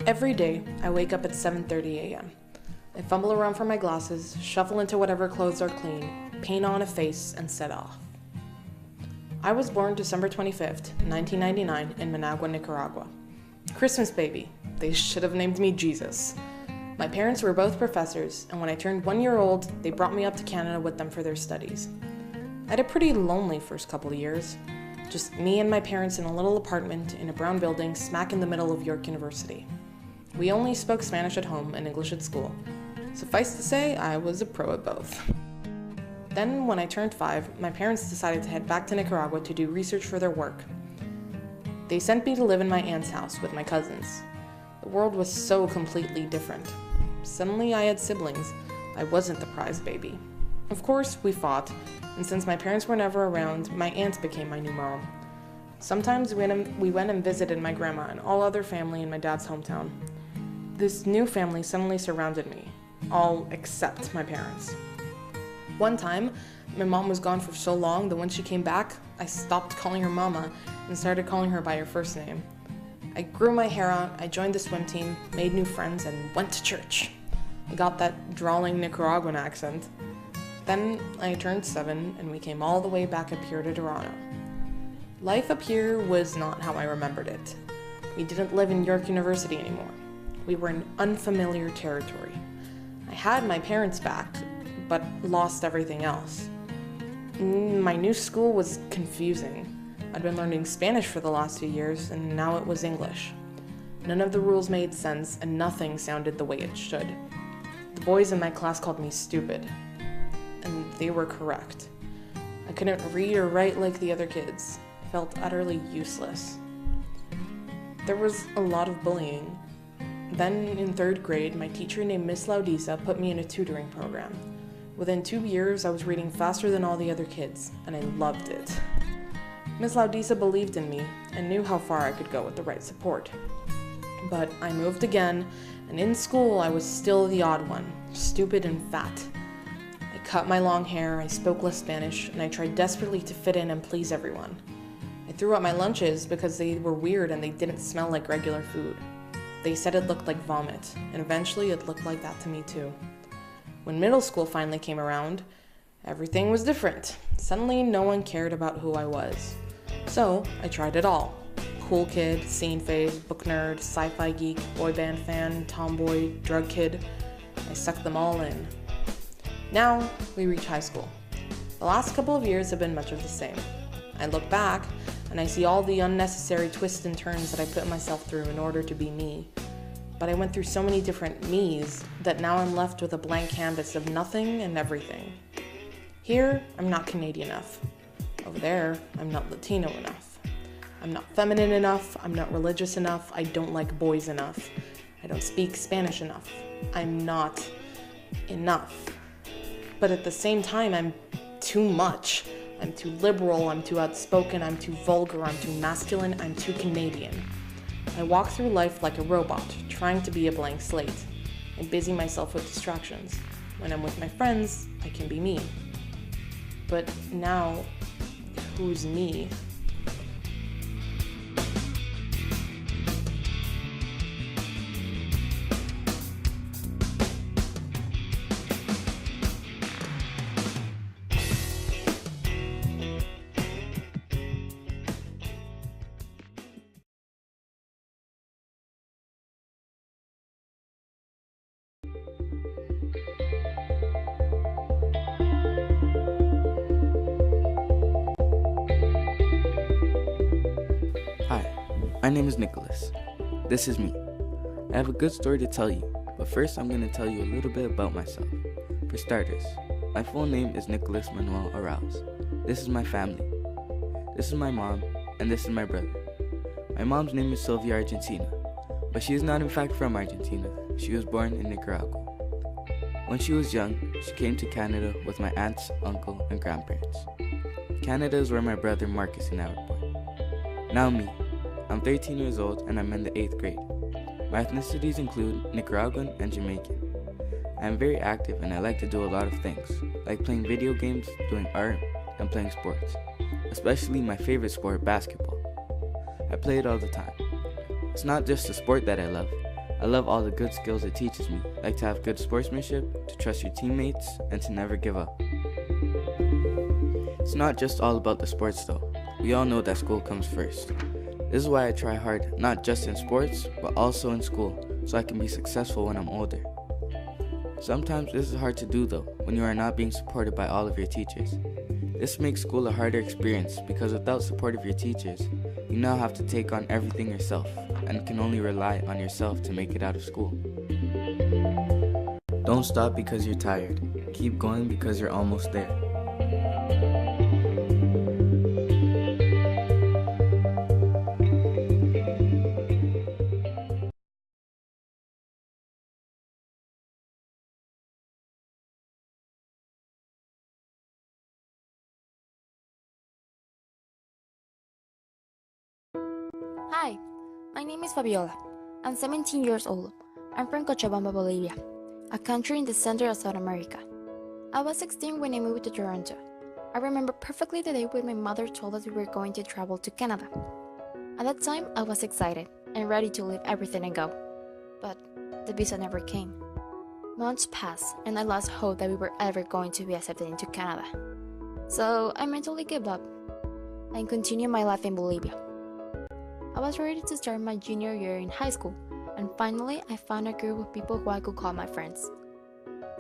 Every day, I wake up at 7:30 a.m. I fumble around for my glasses, shuffle into whatever clothes are clean, paint on a face, and set off. I was born December 25th, 1999 in Managua, Nicaragua. Christmas baby. They should have named me Jesus. My parents were both professors, and when I turned 1 year old, they brought me up to Canada with them for their studies. I had a pretty lonely first couple of years. Just me and my parents in a little apartment in a brown building smack in the middle of York University. We only spoke Spanish at home and English at school. Suffice to say, I was a pro at both. Then, when I turned 5, my parents decided to head back to Nicaragua to do research for their work. They sent me to live in my aunt's house with my cousins. The world was so completely different. Suddenly I had siblings. I wasn't the prize baby. Of course, we fought, and since my parents were never around, my aunt became my new mom. Sometimes we went and visited my grandma and all other family in my dad's hometown. This new family suddenly surrounded me, all except my parents. One time, my mom was gone for so long that when she came back, I stopped calling her mama and started calling her by her first name. I grew my hair out, I joined the swim team, made new friends, and went to church. I got that drawling Nicaraguan accent. Then I turned 7 and we came all the way back up here to Toronto. Life up here was not how I remembered it. We didn't live in York University anymore. We were in unfamiliar territory. I had my parents back, but lost everything else. My new school was confusing. I'd been learning Spanish for the last 2 years, and now it was English. None of the rules made sense, and nothing sounded the way it should. The boys in my class called me stupid, and they were correct. I couldn't read or write like the other kids. I felt utterly useless. There was a lot of bullying. Then, in 3rd grade, my teacher named Miss Laudisa put me in a tutoring program. Within 2 years, I was reading faster than all the other kids, and I loved it. Miss Laudisa believed in me and knew how far I could go with the right support. But I moved again, and in school I was still the odd one, stupid and fat. I cut my long hair, I spoke less Spanish, and I tried desperately to fit in and please everyone. I threw out my lunches because they were weird and they didn't smell like regular food. They said it looked like vomit, and eventually it looked like that to me too. When middle school finally came around, everything was different. Suddenly no one cared about who I was. So I tried it all. Cool kid, scene phase, book nerd, sci-fi geek, boy band fan, tomboy, drug kid. I sucked them all in. Now we reach high school. The last couple of years have been much of the same. I look back and I see all the unnecessary twists and turns that I put myself through in order to be me. But I went through so many different me's that now I'm left with a blank canvas of nothing and everything. Here, I'm not Canadian enough. Over there, I'm not Latino enough. I'm not feminine enough, I'm not religious enough, I don't like boys enough. I don't speak Spanish enough. I'm not enough. But at the same time, I'm too much. I'm too liberal, I'm too outspoken, I'm too vulgar, I'm too masculine, I'm too Canadian. I walk through life like a robot, trying to be a blank slate. I busy myself with distractions. When I'm with my friends, I can be me. But now, who's me? Hi, my name is Nicholas. This is me. I have a good story to tell you, but first I'm going to tell you a little bit about myself. For starters, my full name is Nicholas Manuel Arauz. This is my family. This is my mom, and this is my brother. My mom's name is Sylvia Argentina, but she is not in fact from Argentina. She was born in Nicaragua. When she was young, she came to Canada with my aunts, uncle, and grandparents. Canada is where my brother Marcus and I were born. Now me. I'm 13 years old and I'm in the 8th grade. My ethnicities include Nicaraguan and Jamaican. I am very active and I like to do a lot of things, like playing video games, doing art, and playing sports, especially my favorite sport, basketball. I play it all the time. It's not just a sport that I love, I love all the good skills it teaches me, like to have good sportsmanship, to trust your teammates, and to never give up. It's not just all about the sports though. We all know that school comes first. This is why I try hard, not just in sports, but also in school, so I can be successful when I'm older. Sometimes this is hard to do though, when you are not being supported by all of your teachers. This makes school a harder experience because without support of your teachers, you now have to take on everything yourself and can only rely on yourself to make it out of school. Don't stop because you're tired. Keep going because you're almost there. Hi, my name is Fabiola. I'm 17 years old. I'm from Cochabamba, Bolivia, a country in the center of South America. I was 16 when I moved to Toronto. I remember perfectly the day when my mother told us we were going to travel to Canada. At that time, I was excited and ready to leave everything and go. But the visa never came. Months passed and I lost hope that we were ever going to be accepted into Canada. So I mentally gave up and continued my life in Bolivia. I was ready to start my junior year in high school, and finally I found a group of people who I could call my friends.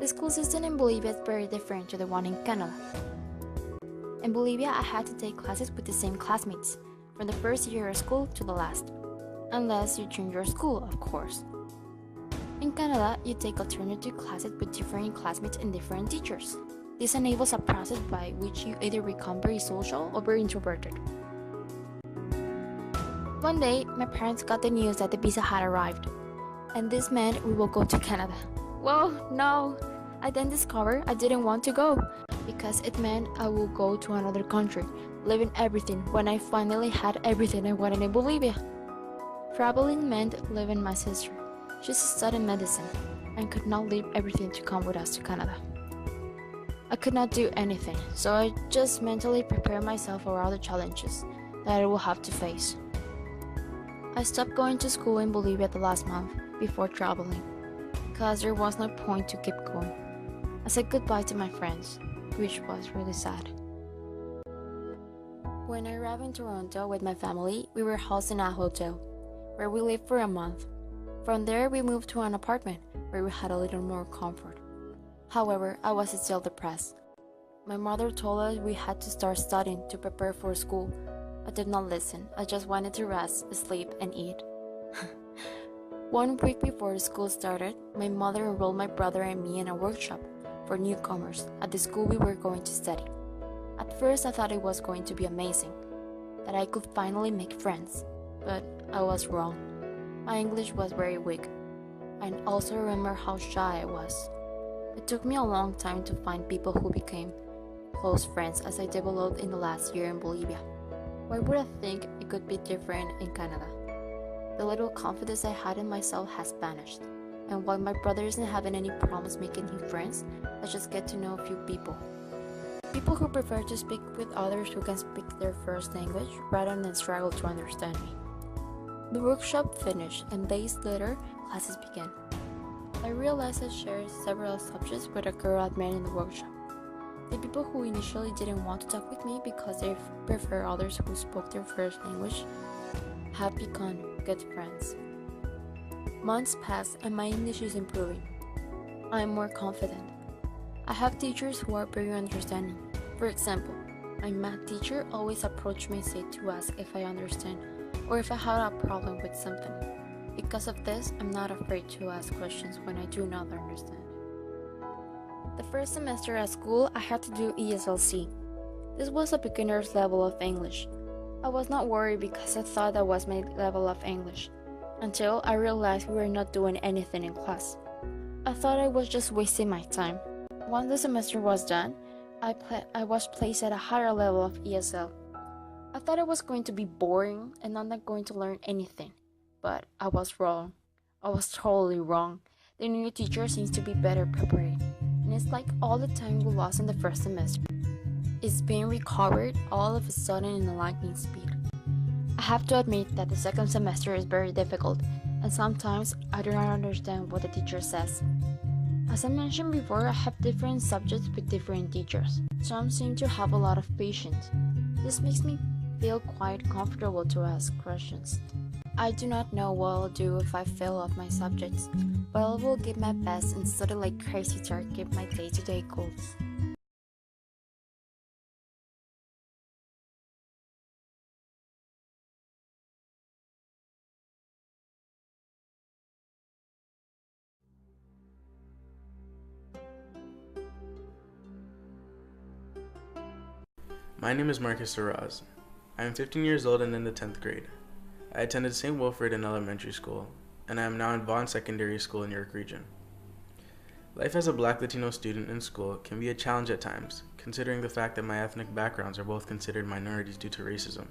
The school system in Bolivia is very different to the one in Canada. In Bolivia, I had to take classes with the same classmates, from the first year of school to the last. Unless you change your school, of course. In Canada, you take alternative classes with different classmates and different teachers. This enables a process by which you either become very social or very introverted. One day, my parents got the news that the visa had arrived, and this meant we will go to Canada. Well, no! I then discovered I didn't want to go, because it meant I will go to another country, leaving everything when I finally had everything I wanted in Bolivia. Traveling meant leaving my sister. She's studying medicine, and could not leave everything to come with us to Canada. I could not do anything, so I just mentally prepared myself for all the challenges that I will have to face. I stopped going to school in Bolivia the last month before traveling, because there was no point to keep going. I said goodbye to my friends, which was really sad. When I arrived in Toronto with my family, we were housed in a hotel, where we lived for a month. From there, we moved to an apartment, where we had a little more comfort. However, I was still depressed. My mother told us we had to start studying to prepare for school. I did not listen. I just wanted to rest, sleep, and eat. 1 week before school started, my mother enrolled my brother and me in a workshop for newcomers at the school we were going to study. At first, I thought it was going to be amazing, that I could finally make friends, but I was wrong. My English was very weak. I also remember how shy I was. It took me a long time to find people who became close friends as I developed in the last year in Bolivia. Why would I think it could be different in Canada? The little confidence I had in myself has vanished, and while my brother isn't having any problems making new friends, I just get to know a few people. People who prefer to speak with others who can speak their first language rather than struggle to understand me. The workshop finished, and days later, classes began. I realized I shared several subjects with a girl I met in the workshop. The people who initially didn't want to talk with me because they prefer others who spoke their first language have become good friends. Months pass and my English is improving. I am more confident. I have teachers who are very understanding. For example, my math teacher always approached me to ask if I understand or if I had a problem with something. Because of this, I'm not afraid to ask questions when I do not understand. The first semester at school, I had to do ESLC. This was a beginner's level of English. I was not worried because I thought that was my level of English, until I realized we were not doing anything in class. I thought I was just wasting my time. Once the semester was done, I was placed at a higher level of ESL. I thought it was going to be boring and I'm not going to learn anything, but I was wrong. I was totally wrong. The new teacher seems to be better prepared. And it's like all the time we lost in the first semester is being recovered all of a sudden in a lightning speed. I have to admit that the second semester is very difficult and sometimes I do not understand what the teacher says. As I mentioned before, I have different subjects with different teachers. Some seem to have a lot of patience. This makes me feel quite comfortable to ask questions. I do not know what I'll do if I fail at my subjects, but I will give my best and study like crazy to achieve my day-to-day goals. My name is Marcus Araz. I am 15 years old and in the 10th grade. I attended St. Wilfred in elementary school, and I am now in Vaughan Secondary School in York Region. Life as a Black Latino student in school can be a challenge at times, considering the fact that my ethnic backgrounds are both considered minorities due to racism.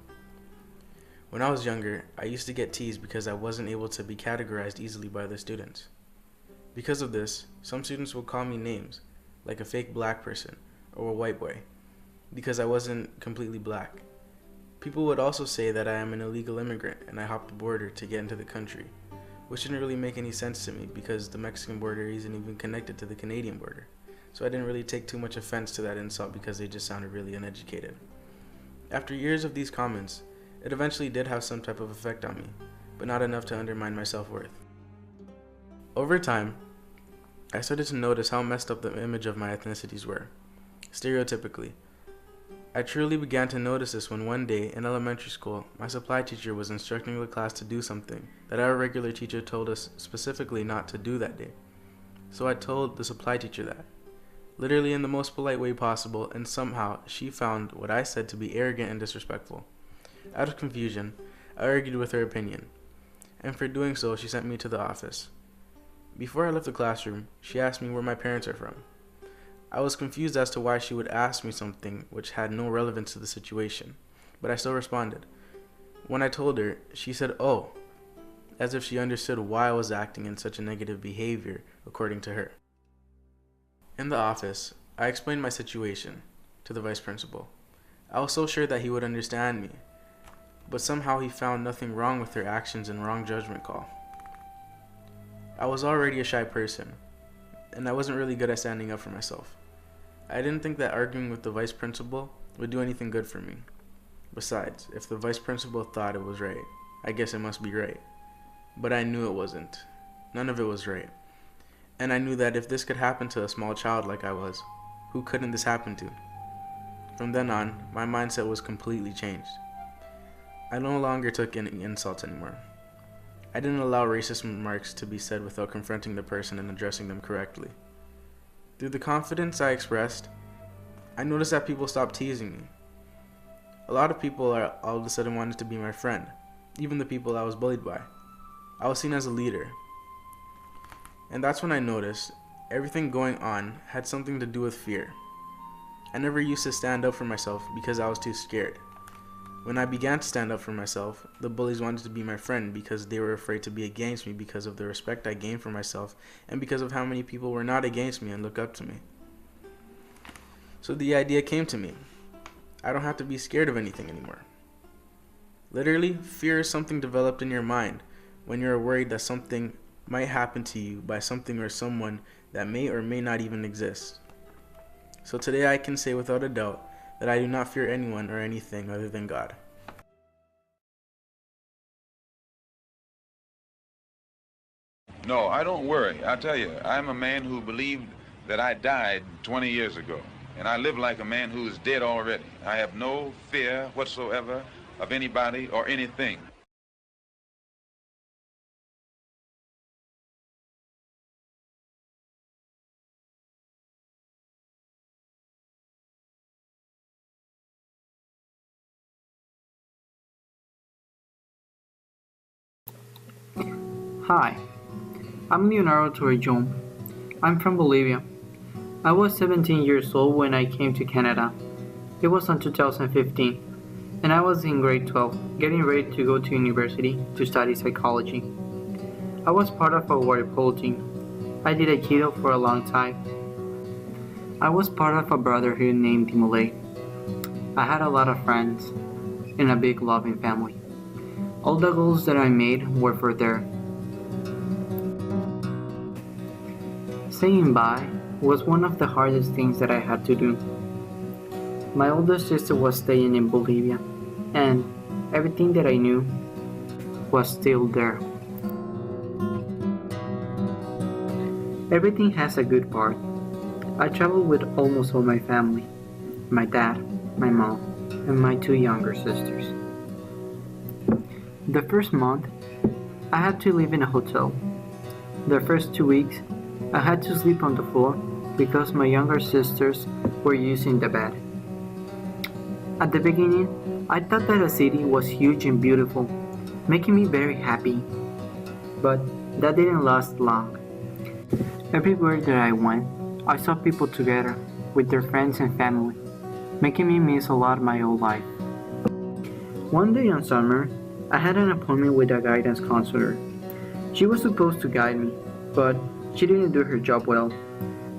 When I was younger, I used to get teased because I wasn't able to be categorized easily by the students. Because of this, some students would call me names, like a fake black person or a white boy, because I wasn't completely black. People would also say that I am an illegal immigrant and I hopped the border to get into the country, which didn't really make any sense to me because the Mexican border isn't even connected to the Canadian border. So I didn't really take too much offense to that insult because they just sounded really uneducated. After years of these comments, it eventually did have some type of effect on me, but not enough to undermine my self-worth. Over time, I started to notice how messed up the image of my ethnicities were, stereotypically. I truly began to notice this when one day in elementary school, my supply teacher was instructing the class to do something that our regular teacher told us specifically not to do that day. So I told the supply teacher that, literally in the most polite way possible, and somehow she found what I said to be arrogant and disrespectful. Out of confusion, I argued with her opinion, and for doing so, she sent me to the office. Before I left the classroom, she asked me where my parents are from. I was confused as to why she would ask me something which had no relevance to the situation, but I still responded. When I told her, she said, "Oh," as if she understood why I was acting in such a negative behavior, according to her. In the office, I explained my situation to the vice principal. I was so sure that he would understand me, but somehow he found nothing wrong with her actions and wrong judgment call. I was already a shy person, and I wasn't really good at standing up for myself. I didn't think that arguing with the vice principal would do anything good for me. Besides, if the vice principal thought it was right, I guess it must be right. But I knew it wasn't. None of it was right. And I knew that if this could happen to a small child like I was, who couldn't this happen to? From then on, my mindset was completely changed. I no longer took any insults anymore. I didn't allow racist remarks to be said without confronting the person and addressing them correctly. Through the confidence I expressed, I noticed that people stopped teasing me. A lot of people all of a sudden wanted to be my friend, even the people I was bullied by. I was seen as a leader. And that's when I noticed everything going on had something to do with fear. I never used to stand up for myself because I was too scared. When I began to stand up for myself, the bullies wanted to be my friend because they were afraid to be against me because of the respect I gained for myself and because of how many people were not against me and look up to me. So the idea came to me. I don't have to be scared of anything anymore. Literally, fear is something developed in your mind when you're worried that something might happen to you by something or someone that may or may not even exist. So today I can say without a doubt that I do not fear anyone or anything other than God. No, I don't worry. I tell you, I'm a man who believed that I died 20 years ago, and I live like a man who is dead already. I have no fear whatsoever of anybody or anything. Hi, I'm Leonardo. I'm from Bolivia. I was 17 years old when I came to Canada. It was in 2015, and I was in grade 12, getting ready to go to university to study psychology. I was part of a water polo team. I did Aikido for a long time. I was part of a brotherhood named Timole. I had a lot of friends and a big loving family. All the goals that I made were for there. Saying bye was one of the hardest things that I had to do. My older sister was staying in Bolivia, and everything that I knew was still there. Everything has a good part. I traveled with almost all my family, my dad, my mom, and my two younger sisters. The first month, I had to live in a hotel. The first 2 weeks, I had to sleep on the floor because my younger sisters were using the bed. At the beginning, I thought that the city was huge and beautiful, making me very happy. But that didn't last long. Everywhere that I went, I saw people together with their friends and family, making me miss a lot my old life. One day in summer, I had an appointment with a guidance counselor. She was supposed to guide me, but she didn't do her job well.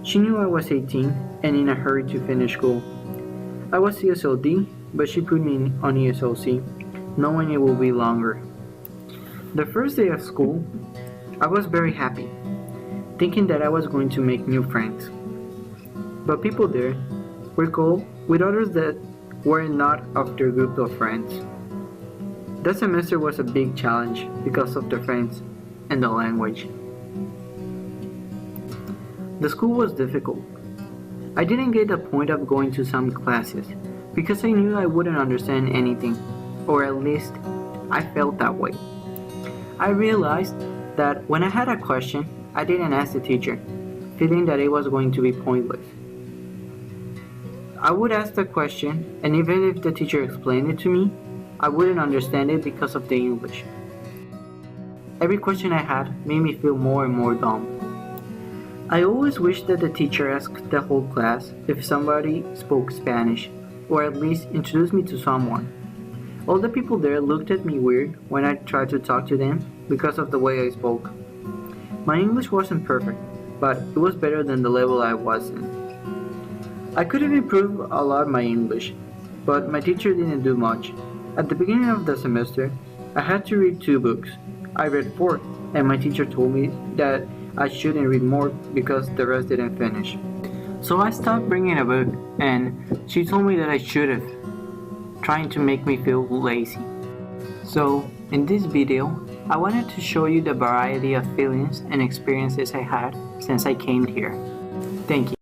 She knew I was 18 and in a hurry to finish school. I was ESLD, but she put me on ESLC, knowing it will be longer. The first day of school, I was very happy, thinking that I was going to make new friends. But people there were cool with others that were not of their group of friends. That semester was a big challenge because of the friends and the language. The school was difficult. I didn't get the point of going to some classes because I knew I wouldn't understand anything, or at least I felt that way. I realized that when I had a question, I didn't ask the teacher, feeling that it was going to be pointless. I would ask the question, and even if the teacher explained it to me, I wouldn't understand it because of the English. Every question I had made me feel more and more dumb. I always wished that the teacher asked the whole class if somebody spoke Spanish, or at least introduced me to someone. All the people there looked at me weird when I tried to talk to them because of the way I spoke. My English wasn't perfect, but it was better than the level I was in. I could have improved a lot my English, but my teacher didn't do much. At the beginning of the semester, I had to read 2 books. I read 4, and my teacher told me that I shouldn't read more because the rest didn't finish. So I stopped bringing a book, and she told me that I should have, trying to make me feel lazy. So, in this video, I wanted to show you the variety of feelings and experiences I had since I came here. Thank you.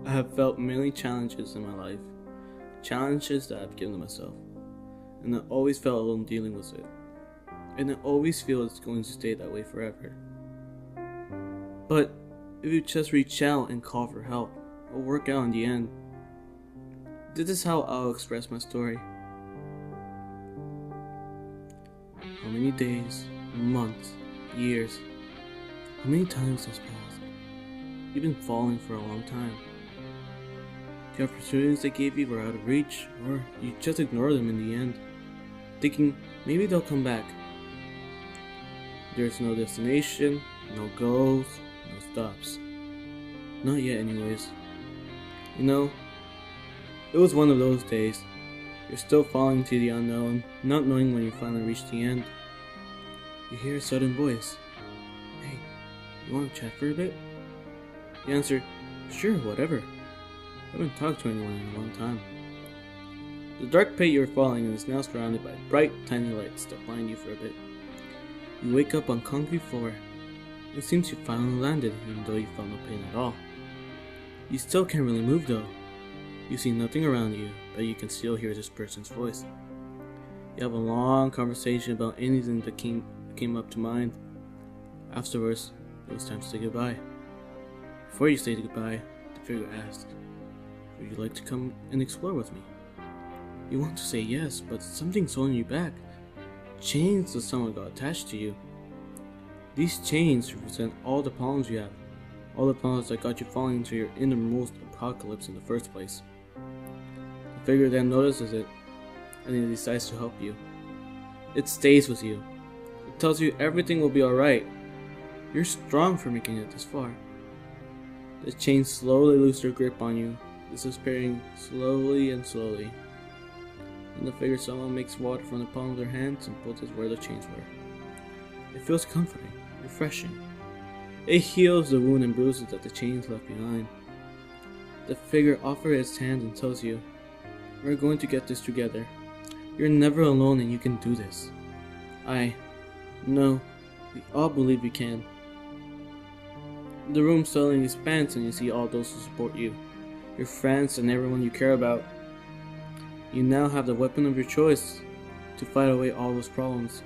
I have felt many challenges in my life, challenges that I've given myself, and I always felt alone dealing with it, and I always feel it's going to stay that way forever. But if you just reach out and call for help, it'll work out in the end. This is how I'll express my story. How many days, months, years, how many times has passed? You've been falling for a long time. The opportunities they gave you were out of reach, or you just ignore them in the end, thinking maybe they'll come back. There's no destination, no goals, no stops. Not yet anyways. You know, it was one of those days. You're still falling to the unknown, not knowing when you finally reach the end. You hear a sudden voice. Hey, you want to chat for a bit? You answer, sure, whatever. I haven't talked to anyone in a long time. The dark pit you were falling in is now surrounded by bright, tiny lights that blind you for a bit. You wake up on concrete floor. It seems you finally landed, even though you felt no pain at all. You still can't really move though. You see nothing around you, but you can still hear this person's voice. You have a long conversation about anything that came up to mind. Afterwards, it was time to say goodbye. Before you say goodbye, the figure asked, would you like to come and explore with me? You want to say yes, but something's holding you back. Chains that someone got attached to you. These chains represent all the problems you have. All the problems that got you falling into your innermost apocalypse in the first place. The figure then notices it, and he decides to help you. It stays with you. It tells you everything will be alright. You're strong for making it this far. The chains slowly lose their grip on you, disappearing slowly and slowly. And the figure someone makes water from the palm of their hands and puts it where the chains were. It feels comforting, refreshing. It heals the wound and bruises that the chains left behind. The figure offers its hand and tells you, "We're going to get this together. You're never alone and you can do this." No, we all believe we can. The room suddenly expands and you see all those who support you, your friends and everyone you care about. You now have the weapon of your choice to fight away all those problems,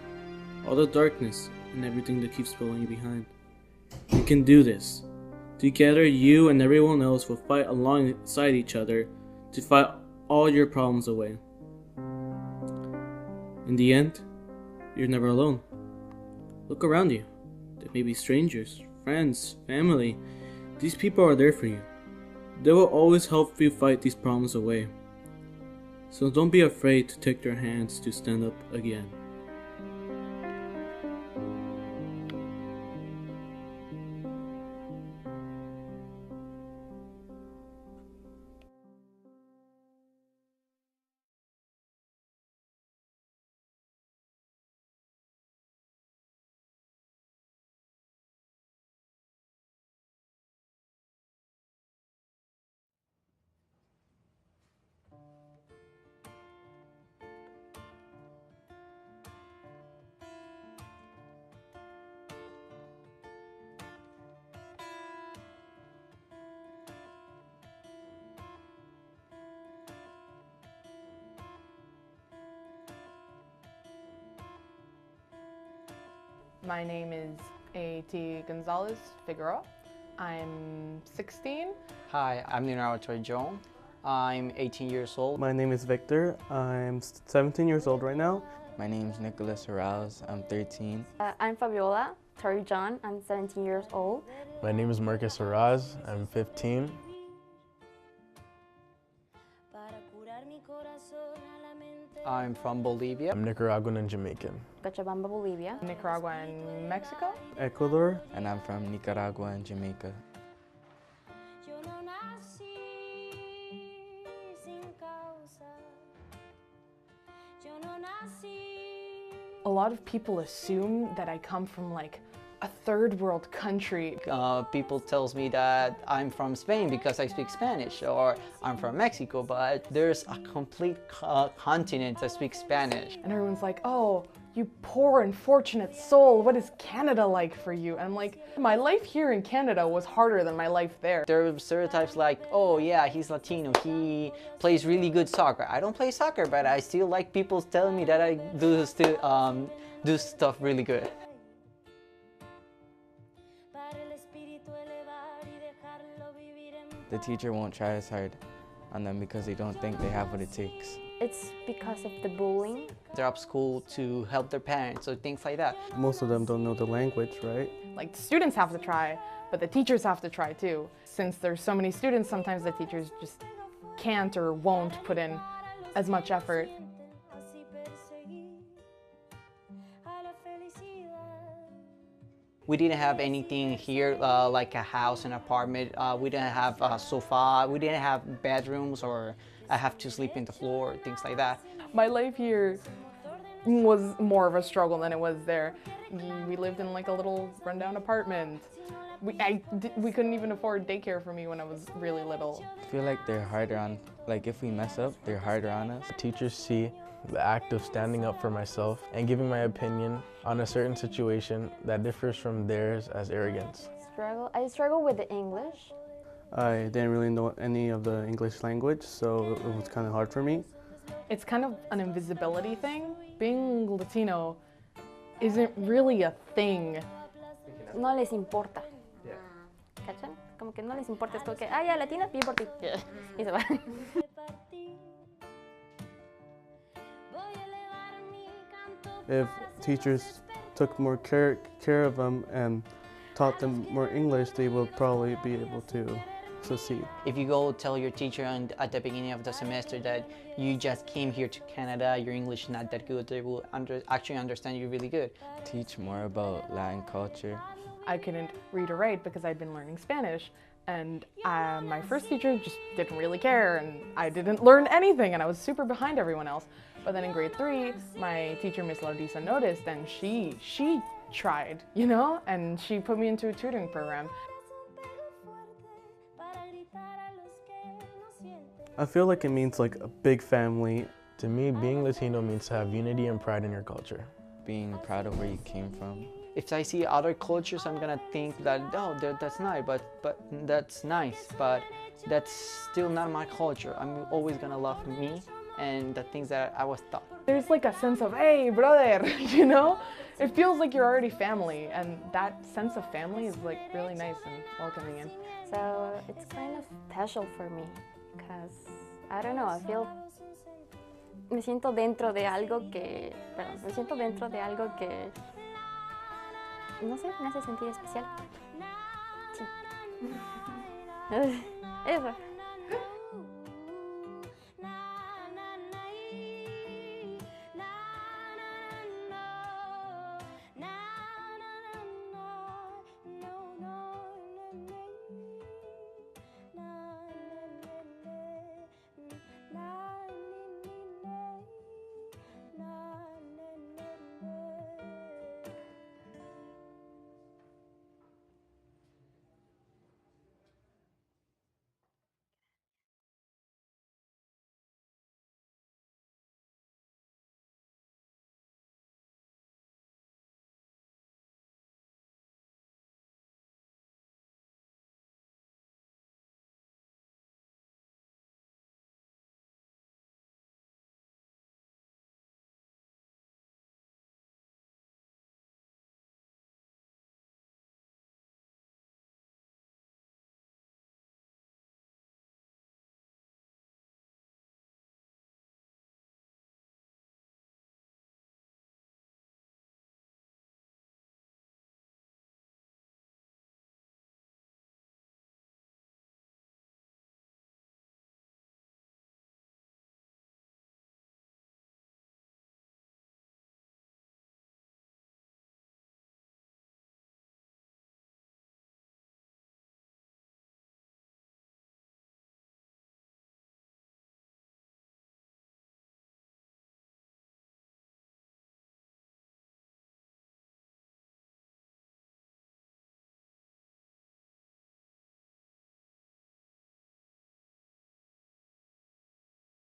all the darkness and everything that keeps pulling you behind. You can do this. Together, you and everyone else will fight alongside each other to fight all your problems away. In the end, you're never alone. Look around you. There may be strangers, friends, family. These people are there for you. They will always help you fight these problems away. So don't be afraid to take their hands to stand up again. My name is A.T. Gonzalez Figueroa. I'm 16. Hi, I'm Leonardo. I'm 18 years old. My name is Victor. I'm 17 years old right now. My name's Nicholas Arouse. I'm 13. I'm Fabiola. John. I'm 17 years old. My name is Marcus Araz. I'm 15. I'm from Bolivia. I'm Nicaraguan and Jamaican. Cochabamba, Bolivia. Nicaragua and Mexico. Ecuador. And I'm from Nicaragua and Jamaica. A lot of people assume that I come from like a third world country. People tells me that I'm from Spain because I speak Spanish, or I'm from Mexico, but there's a complete continent that speaks Spanish. And everyone's like, "Oh, you poor unfortunate soul, what is Canada like for you?" And I'm like, my life here in Canada was harder than my life there. There are stereotypes like, "Oh yeah, he's Latino, he plays really good soccer." I don't play soccer, but I still like people telling me that I do stuff really good. The teacher won't try as hard on them because they don't think they have what it takes. It's because of the bullying. They're up school to help their parents or things like that. Most of them don't know the language, right? Like, the students have to try, but the teachers have to try too. Since there's so many students, sometimes the teachers just can't or won't put in as much effort. We didn't have anything here like a house, an apartment. We didn't have a sofa. We didn't have bedrooms, or I have to sleep in the floor, things like that. My life here was more of a struggle than it was there. We lived in like a little rundown apartment. We couldn't even afford daycare for me when I was really little. I feel like they're harder on, like if we mess up, they're harder on us. Teachers see the act of standing up for myself and giving my opinion on a certain situation that differs from theirs as arrogance. I struggle with the English. I didn't really know any of the English language, so it was kind of hard for me. It's kind of an invisibility thing. Being Latino isn't really a thing. No les importa. ¿Cachan? Como que no les importa. Es como que, ya, latina, bien por ti. Y se va. If teachers took more care of them and taught them more English, they will probably be able to succeed. If you go tell your teacher at the beginning of the semester that you just came here to Canada, your English is not that good, they will actually understand you really good. Teach more about Latin culture. I couldn't read or write because I'd been learning Spanish, and my first teacher just didn't really care, and I didn't learn anything, and I was super behind everyone else. But then in grade 3, my teacher, Miss Laudisa, noticed, and she tried, you know, and she put me into a tutoring program. I feel like it means like a big family. To me, being Latino means to have unity and pride in your culture. Being proud of where you came from. If I see other cultures, I'm gonna think that, oh, that's nice, but that's nice, but that's still not my culture. I'm always gonna love me and the things that I was taught. There's like a sense of, hey, brother, you know? It feels like you're already family, and that sense of family is like really nice and welcoming in. So it's kind of special for me, because, I don't know, I feel me siento dentro de algo que no sé, me hace sentir especial. Sí. Eso.